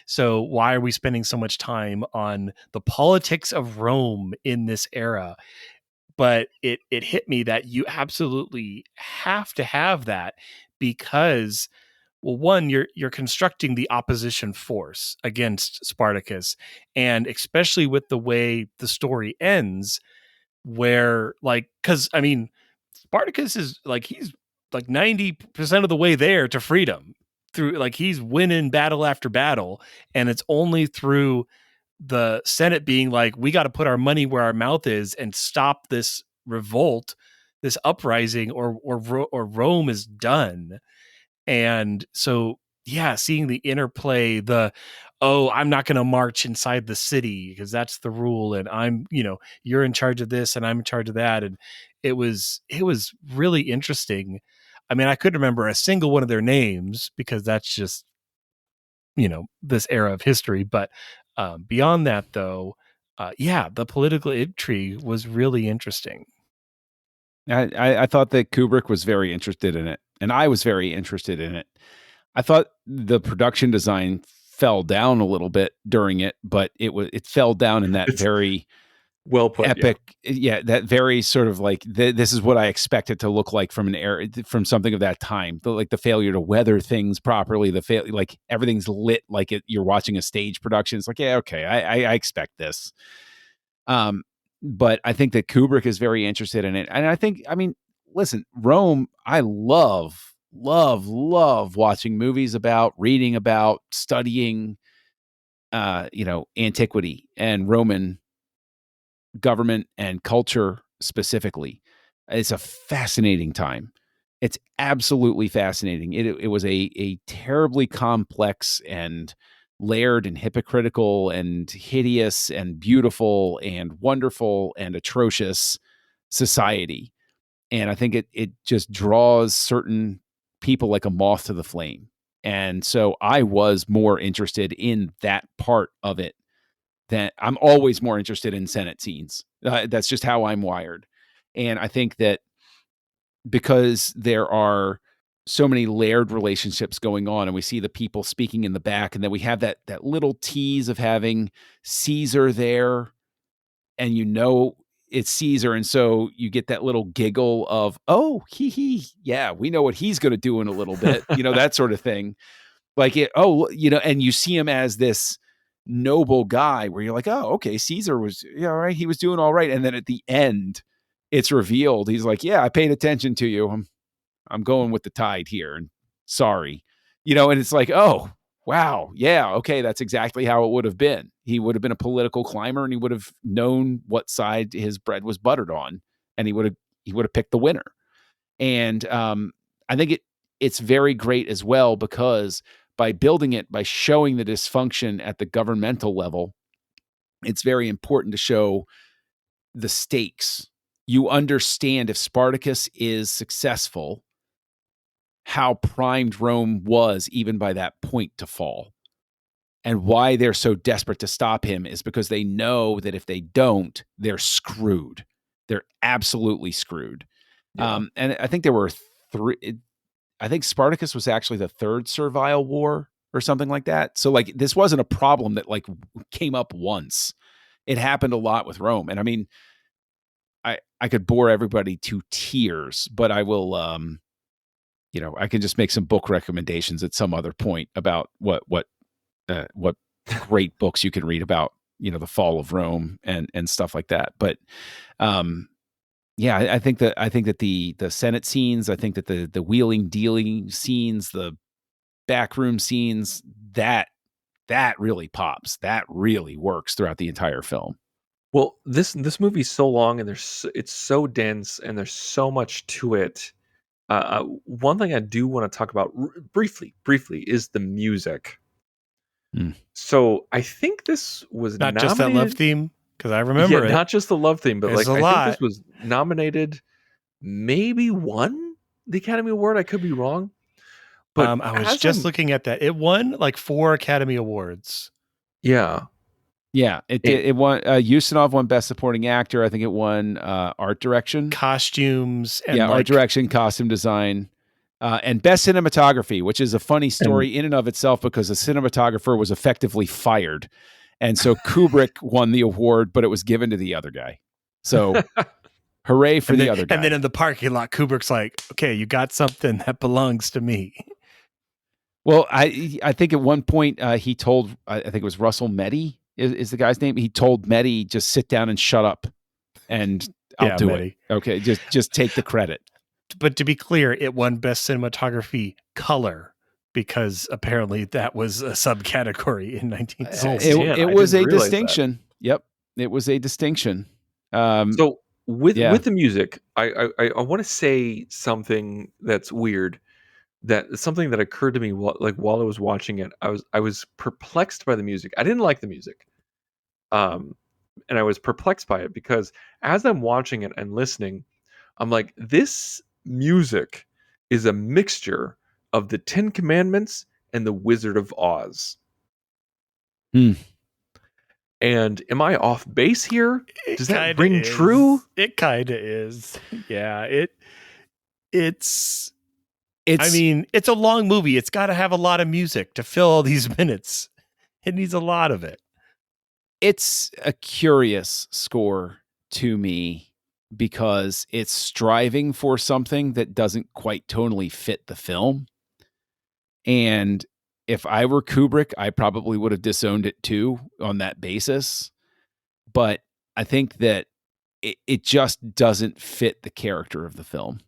So why are we spending so much time on the politics of Rome in this era? But it hit me that you absolutely have to have that, because, well, one, you're constructing the opposition force against Spartacus, and especially with the way the story ends, where, like, because I mean, Spartacus is like, he's like 90% of the way there to freedom, through, like, he's winning battle after battle, and it's only through the Senate being like, we got to put our money where our mouth is and stop this revolt, this uprising, or Rome is done. And so, yeah, seeing the interplay, I'm not going to march inside the city because that's the rule, and you're in charge of this and I'm in charge of that, and it was really interesting. I mean, I couldn't remember a single one of their names because that's just this era of history, but beyond that, though, the political intrigue was really interesting. I thought that Kubrick was very interested in it, and I was very interested in it. I thought the production design fell down a little bit during it, but it fell down in that very well put, epic, that very sort of like this is what I expect it to look like from an era, from something of that time. The failure to weather things properly, like everything's lit like you're watching a stage production. It's like, yeah, okay, I expect this. But I think that Kubrick is very interested in it. And I think, I mean, listen, Rome, I love watching movies about, reading about, studying, antiquity and Roman government and culture specifically. It's a fascinating time. It's absolutely fascinating. It was a terribly complex and layered and hypocritical and hideous and beautiful and wonderful and atrocious society. And I think it just draws certain people like a moth to the flame. And so I was more interested in that part of it. That I'm always more interested in Senate scenes. That's just how I'm wired. And I think that because there are so many layered relationships going on, and we see the people speaking in the back, and then we have that little tease of having Caesar there, and it's Caesar, and so you get that little giggle of, oh, yeah, we know what he's going to do in a little bit, that sort of thing. Like and you see him as this noble guy where you're like, oh, okay, Caesar was, all right, he was doing all right, and then at the end, it's revealed he's like, yeah, I paid attention to you. I'm going with the tide here, and sorry, and it's like, oh, wow, yeah, okay, that's exactly how it would have been. He would have been a political climber, and he would have known what side his bread was buttered on, and he would have picked the winner. And I think it's very great as well, because by building it, by showing the dysfunction at the governmental level, it's very important to show the stakes. You understand if Spartacus is successful, how primed Rome was even by that point to fall. And why they're so desperate to stop him is because they know that if they don't, they're screwed. They're absolutely screwed. Yeah. And I think there were I think Spartacus was actually the third Servile War or something like that. So like, this wasn't a problem that like came up once. It happened a lot with Rome. And I mean, I could bore everybody to tears, but I will, I can just make some book recommendations at some other point about what great books you can read about, the fall of Rome and stuff like that. But, yeah, I think that the Senate scenes, I think that the wheeling dealing scenes, the backroom scenes, that really pops. That really works throughout the entire film. Well, this movie's so long, and it's so dense, and there's so much to it. One thing I do want to talk about briefly is the music. So I think this was not just that love theme, because I remember it. Not just the love theme, but I think this was nominated, maybe won the Academy Award. I could be wrong, but I was just looking at that. It won like 4 Academy Awards. Yeah. Yeah, it won. Ustinov won Best Supporting Actor. I think it won Art Direction, Costumes, and Art Direction, Costume Design, and Best Cinematography, which is a funny story in and of itself, because the cinematographer was effectively fired, and so Kubrick won the award, but it was given to the other guy. So, hooray for the other guy! And then in the parking lot, Kubrick's like, "Okay, you got something that belongs to me." Well, I think at one point he told, I think it was Russell Meddy is the guy's name. He told Meddy, just sit down and shut up, and I'll do it. Okay, just take the credit. But to be clear, it won Best Cinematography Color, because apparently that was a subcategory in 1960. It was a distinction. That. Yep, it was a distinction. So with the music, I want to say something that's weird. Something that occurred to me while I was watching it. I was perplexed by the music. I didn't like the music, and I was perplexed by it, because as I'm watching it and listening, I'm like, this music is a mixture of the 10 Commandments and the Wizard of Oz. And am I off base here? Does that ring true? It kind of is. Yeah, it's. I mean, it's a long movie. It's got to have a lot of music to fill all these minutes. It needs a lot of it. It's a curious score to me, because it's striving for something that doesn't quite tonally fit the film. And if I were Kubrick, I probably would have disowned it too on that basis. But I think that it just doesn't fit the character of the film.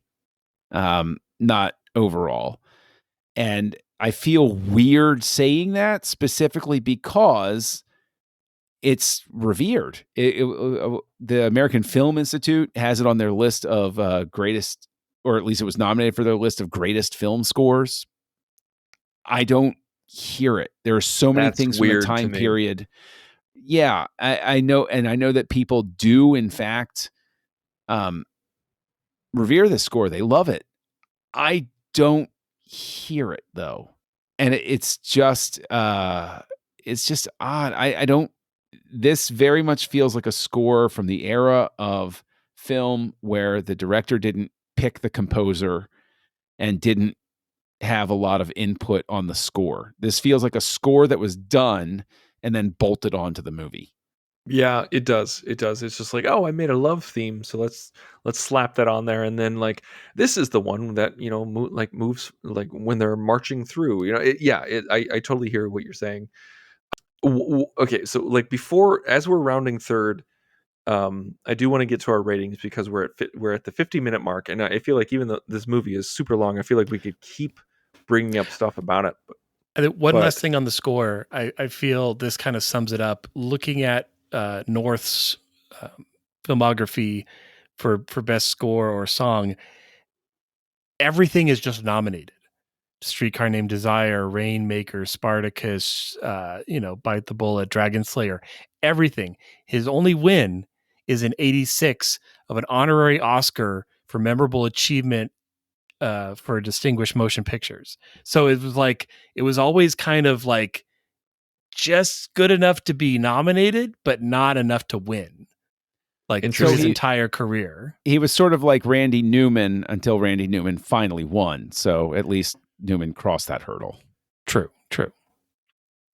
Not overall. And I feel weird saying that, specifically because it's revered. The American Film Institute has it on their list of greatest, or at least it was nominated for their list of greatest film scores. I don't hear it. There are so many things from the time period. Yeah, I know. And I know that people do, in fact, revere this score. They love it. I don't hear it though. And it's just odd. I don't, this very much feels like a score from the era of film where the director didn't pick the composer and didn't have a lot of input on the score. This feels like a score that was done and then bolted onto the movie. Yeah, it does. It does. It's just like, oh, I made a love theme, so let's slap that on there, and then like this is the one that moves like when they're marching through. I totally hear what you're saying. Okay, so like before, as we're rounding third, I do want to get to our ratings because we're at the 50-minute mark, and I feel like even though this movie is super long, I feel like we could keep bringing up stuff about it. I think one last thing on the score, I feel this kind of sums it up. Looking at North's filmography for best score or song, everything is just nominated. Streetcar Named Desire, Rainmaker, Spartacus, Bite the Bullet, Dragon Slayer, everything. His only win is in '86 of an honorary Oscar for memorable achievement for distinguished motion pictures. So it was always kind of like just good enough to be nominated, but not enough to win. Like through his entire career. He was sort of like Randy Newman until Randy Newman finally won. So at least Newman crossed that hurdle. True.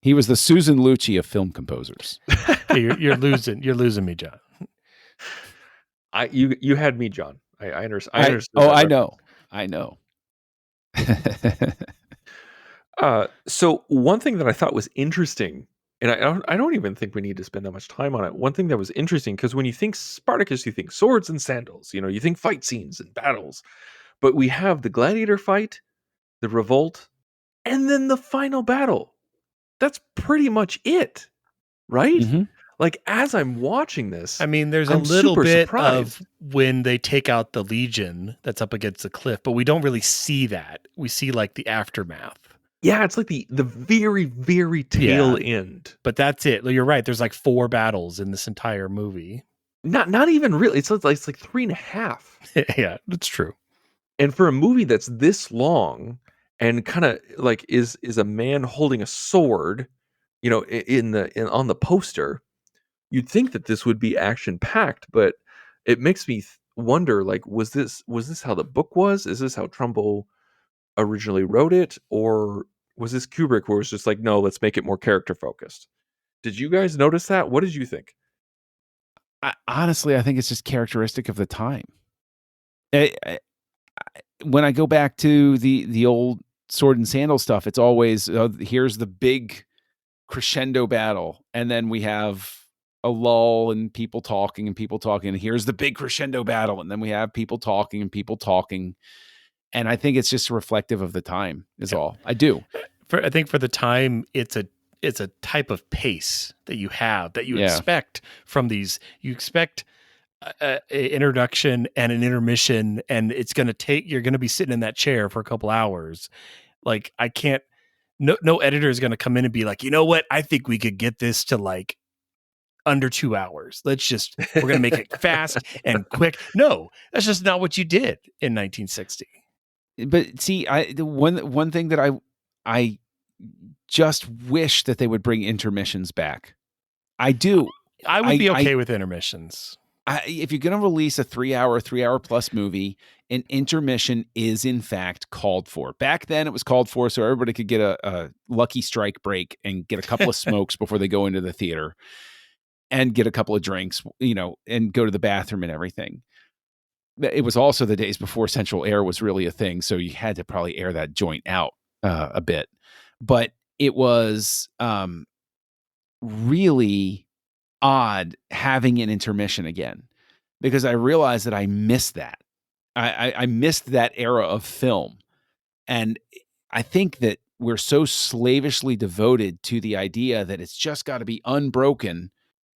He was the Susan Lucci of film composers. Hey, you're losing me, John. You had me, John. I understand. I know. So one thing that I thought was interesting, and I don't even think we need to spend that much time on it. One thing that was interesting, because when you think Spartacus, you think swords and sandals. You think fight scenes and battles, but we have the gladiator fight, the revolt, and then the final battle. That's pretty much it, right? Mm-hmm. Like, as I'm watching this, I mean, there's a little bit of when they take out the Legion that's up against the cliff, but we don't really see that. We see like the aftermath. Yeah, it's like the very, very tail end. But that's it. You're right. There's like 4 battles in this entire movie. Not even really. It's like 3.5. Yeah, that's true. And for a movie that's this long and kind of like is a man holding a sword, on the poster, you'd think that this would be action packed, but it makes me wonder, like, was this how the book was? Is this how Trumbo originally wrote it, or was this Kubrick where it's just like, no, let's make it more character focused? Did you guys notice that? What did you think? Honestly, I think it's just characteristic of the time. When I go back to the old sword and sandal stuff, it's always here's the big crescendo battle, and then we have a lull and people talking, and here's the big crescendo battle, and then we have people talking. And I think it's just reflective of the time is all. I do. I think for the time, it's a type of pace that you have that you expect from these. You expect an introduction and an intermission, and you're going to be sitting in that chair for a couple hours. Like no editor is going to come in and be like, you know what? I think we could get this to like under 2 hours. We're going to make it fast and quick. No, that's just not what you did in 1960. But see, the one thing that I just wish that they would bring intermissions back. I do. I would be okay with intermissions. If you're going to release a 3-hour plus movie, an intermission is in fact called for. Back then it was called for so everybody could get a lucky strike break and get a couple of smokes before they go into the theater and get a couple of drinks, and go to the bathroom and everything. It was also the days before central air was really a thing, so you had to probably air that joint out a bit. But it was really odd having an intermission again, because I realized that I missed that. I missed that era of film. And I think that we're so slavishly devoted to the idea that it's just got to be unbroken.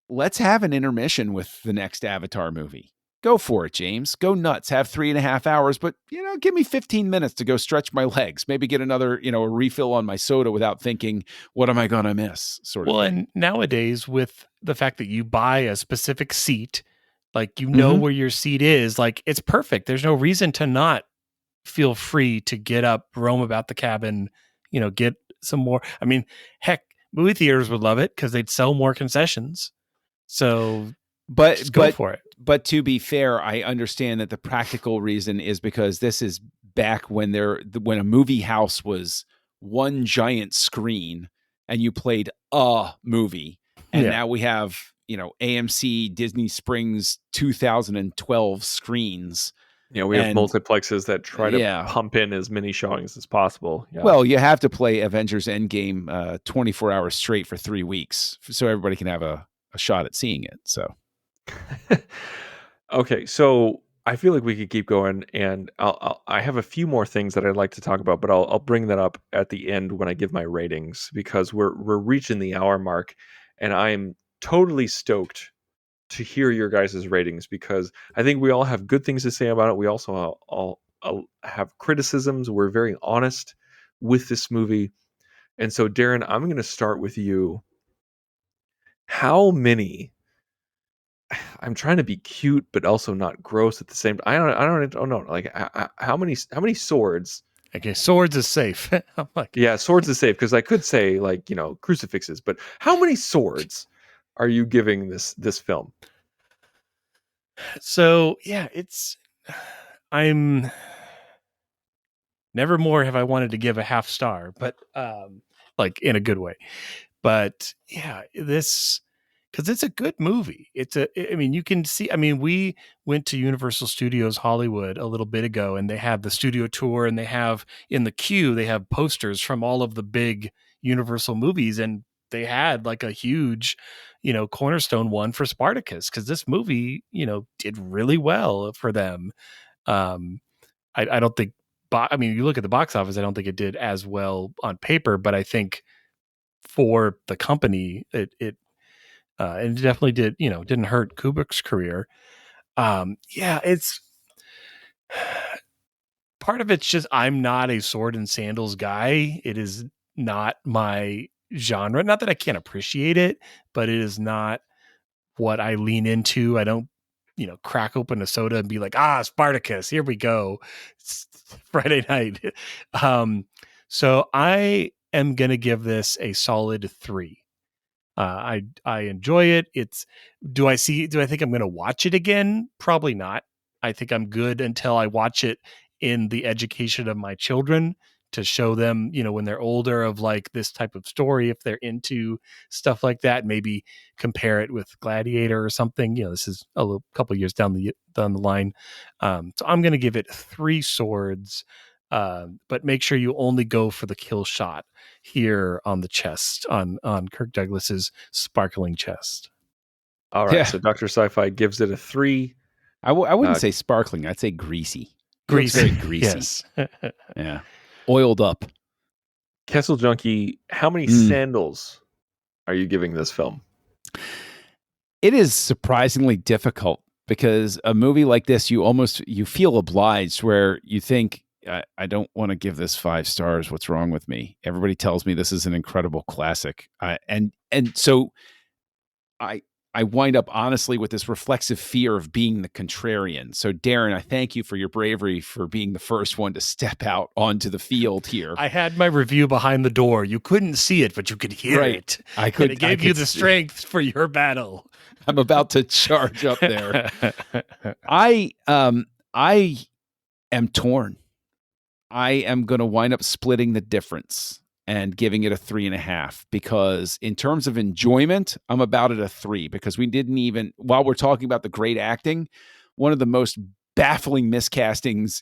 Let's have an intermission with the next Avatar movie. Go for it, James. Go nuts. Have 3.5 hours, but give me 15 minutes to go stretch my legs. Maybe get another, a refill on my soda without thinking, what am I going to miss? Sort of. Well, and nowadays with the fact that you buy a specific seat, like where your seat is, like it's perfect. There's no reason to not feel free to get up, roam about the cabin, get some more. I mean, heck, movie theaters would love it because they'd sell more concessions. So, just go for it. But to be fair, I understand that the practical reason is because this is back when when a movie house was one giant screen and you played a movie. And now we have, AMC Disney Springs 2012 screens. We have multiplexes that try to pump in as many showings as possible. Yeah. Well, you have to play Avengers Endgame 24 hours straight for 3 weeks so everybody can have a shot at seeing it. So, okay, so I feel like we could keep going, and I have a few more things that I'd like to talk about, but I'll bring that up at the end when I give my ratings, because we're reaching the hour mark, and I'm totally stoked to hear your guys' ratings, because I think we all have good things to say about it. We also all have criticisms. We're very honest with this movie. And so, Darren, I'm going to start with you. How many? I'm trying to be cute, but also not gross at the same time. I don't know. Like, how many swords? Okay, swords is safe. I'm like, yeah, swords is safe, because I could say crucifixes, but how many swords are you giving this film? So yeah, I'm never more have I wanted to give a half star, but like in a good way. But yeah, because it's a good movie. You can see, we went to Universal Studios Hollywood a little bit ago, and they have the studio tour, and they have in the queue, they have posters from all of the big Universal movies, and they had like a huge, cornerstone one for Spartacus, because this movie, did really well for them. I don't think, you look at the box office, I don't think it did as well on paper, but I think for the company, it definitely did, didn't hurt Kubrick's career. It's part of it's just, I'm not a sword and sandals guy. It is not my genre. Not that I can't appreciate it, but it is not what I lean into. I don't, crack open a soda and be like, Spartacus, here we go. It's Friday night. So I am going to give this a solid 3. I enjoy it. Do I think I'm going to watch it again? Probably not. I think I'm good until I watch it in the education of my children, to show them, when they're older, of like this type of story, if they're into stuff like that, maybe compare it with Gladiator or something. This is a couple years down the line. So I'm going to give it 3 swords. But make sure you only go for the kill shot here on the chest, on Kirk Douglas's sparkling chest. All right, so Dr. Sci-Fi gives it a 3. I wouldn't say sparkling. I'd say greasy. Very greasy. Yes. Yeah. Oiled up. Kessel Junkie, how many sandals are you giving this film? It is surprisingly difficult, because a movie like this, you feel obliged, where you think, I don't want to give this 5 stars. What's wrong with me? Everybody tells me this is an incredible classic. And so I wind up honestly with this reflexive fear of being the contrarian. So Darren, I thank you for your bravery for being the first one to step out onto the field here. I had my review behind the door. You couldn't see it, but you could hear it. It gave you the strength for your battle. I'm about to charge up there. I am torn. I am going to wind up splitting the difference and giving it a 3.5, because in terms of enjoyment, I'm about at a 3, because we didn't even, while we're talking about the great acting, one of the most baffling miscastings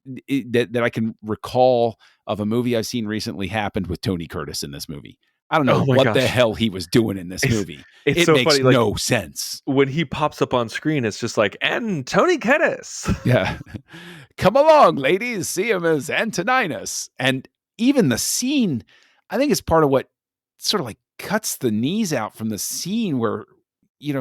that I can recall of a movie I've seen recently happened with Tony Curtis in this movie. I don't know the hell he was doing in this movie. It so makes funny, no sense. When he pops up on screen, it's just like, and Tony Curtis. Yeah. Come along, ladies. See him as Antoninus. And even the scene, I think, is part of what sort of like cuts the knees out from the scene where,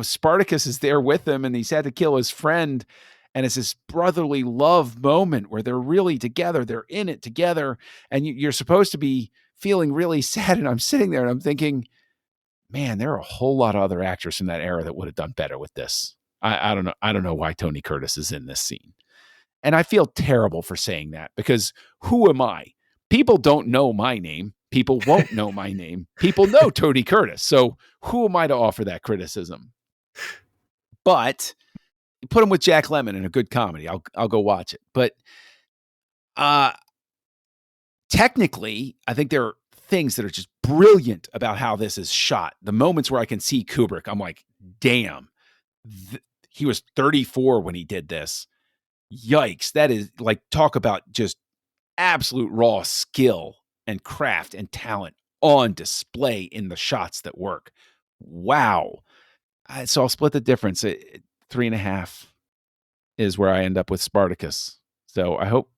Spartacus is there with him, and he's had to kill his friend. And it's this brotherly love moment where they're really together. They're in it together. And you're supposed to be feeling really sad. And I'm sitting there and I'm thinking, man, there are a whole lot of other actors from that era that would have done better with this. I don't know. I don't know why Tony Curtis is in this scene. And I feel terrible for saying that, because who am I? People don't know my name. People won't know my name. People know Tony Curtis. So who am I to offer that criticism? But put him with Jack Lemmon in a good comedy. I'll go watch it. But Technically, I think there are things that are just brilliant about how this is shot. The moments where I can see Kubrick, I'm like, damn, he was 34 when he did this. Yikes. That is like, talk about just absolute raw skill and craft and talent on display in the shots that work. Wow. So I'll split the difference. 3.5 is where I end up with Spartacus. So I hope,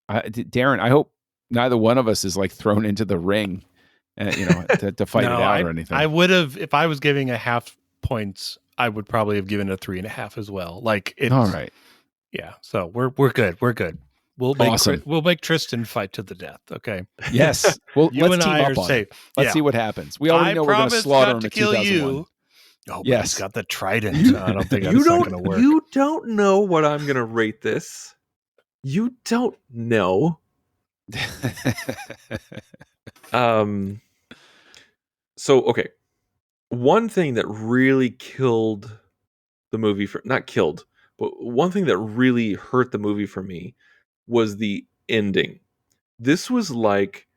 Darren, I hope neither one of us is like thrown into the ring, to fight it out or anything. I would have, if I was giving a half points, I would probably have given it a 3.5 as well. Like, it's all right. Yeah. So we're good. We're good. We'll make Tristan fight to the death. Okay. Yes. Well, you let's and team I up are on safe. it. Let's see what happens. We already know we're going to slaughter him at 2001. Oh, but yes. He's got the trident. I don't think that's not going to work. You don't know what I'm going to rate this. You don't know. So, okay. One thing that really killed the movie not killed, but one thing that really hurt the movie for me was the ending. This was like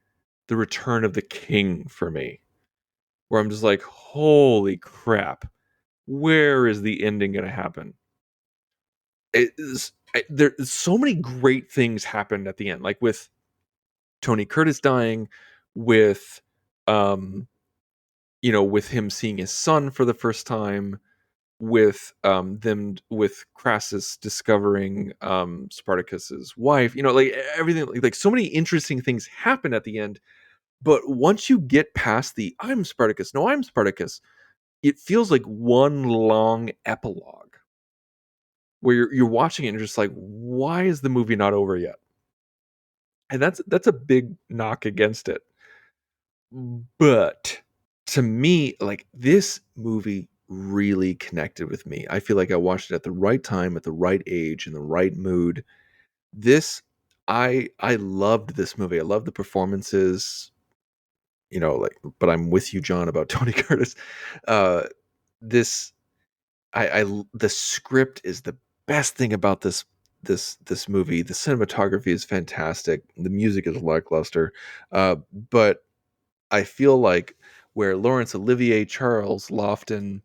the Return of the King for me, where I'm just like, holy crap, where is the ending going to happen? There's so many great things happened at the end, like with Tony Curtis dying, with with him seeing his son for the first time, with Crassus discovering Spartacus's wife, like everything, like so many interesting things happen at the end. But once you get past the I'm Spartacus, no, I'm Spartacus, it feels like one long epilogue where you're watching it and you're just like, why is the movie not over yet? And that's a big knock against it. But to me, like, this movie really connected with me. I feel like I watched it at the right time, at the right age, in the right mood. I loved this movie. I loved the performances, but I'm with you, John, about Tony Curtis. The script is the best thing about this movie. The cinematography is fantastic. The music is lackluster. But I feel like where Laurence Olivier, Charles Lofton,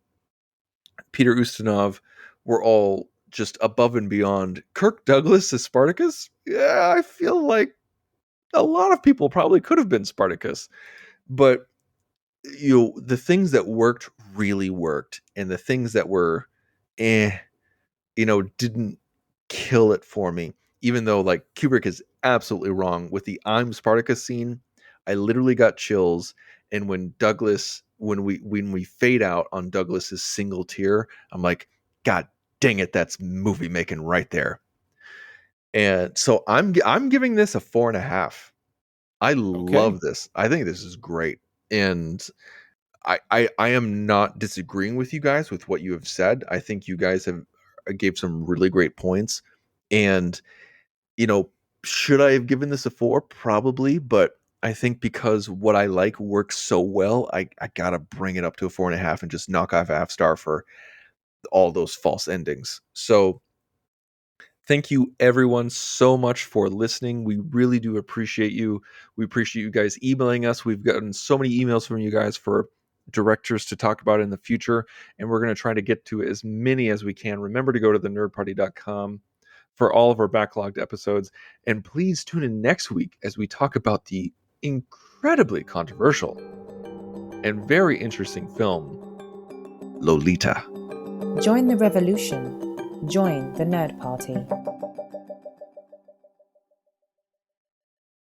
Peter Ustinov were all just above and beyond. Kirk Douglas as Spartacus? Yeah, I feel like a lot of people probably could have been Spartacus. But the things that worked really worked, and the things that were didn't kill it for me. Even though, like, Kubrick is absolutely wrong with the I'm Spartacus scene. I literally got chills, and when we fade out on Douglas's single tear, I'm like, God dang it, that's movie making right there. And so I'm giving this a 4.5. I love this. I think this is great, and I am not disagreeing with you guys with what you have said. I think you guys gave some really great points, and should I have given this a 4? Probably, but I think because what I like works so well, I gotta bring it up to a 4.5 and just knock off a half star for all those false endings. So thank you everyone so much for listening. We really do appreciate you. We appreciate you guys emailing us. We've gotten so many emails from you guys for directors to talk about in the future, and we're going to try to get to as many as we can. Remember to go to thenerdparty.com for all of our backlogged episodes, and please tune in next week as we talk about the incredibly controversial and very interesting film Lolita. Join the revolution. Join the Nerd Party.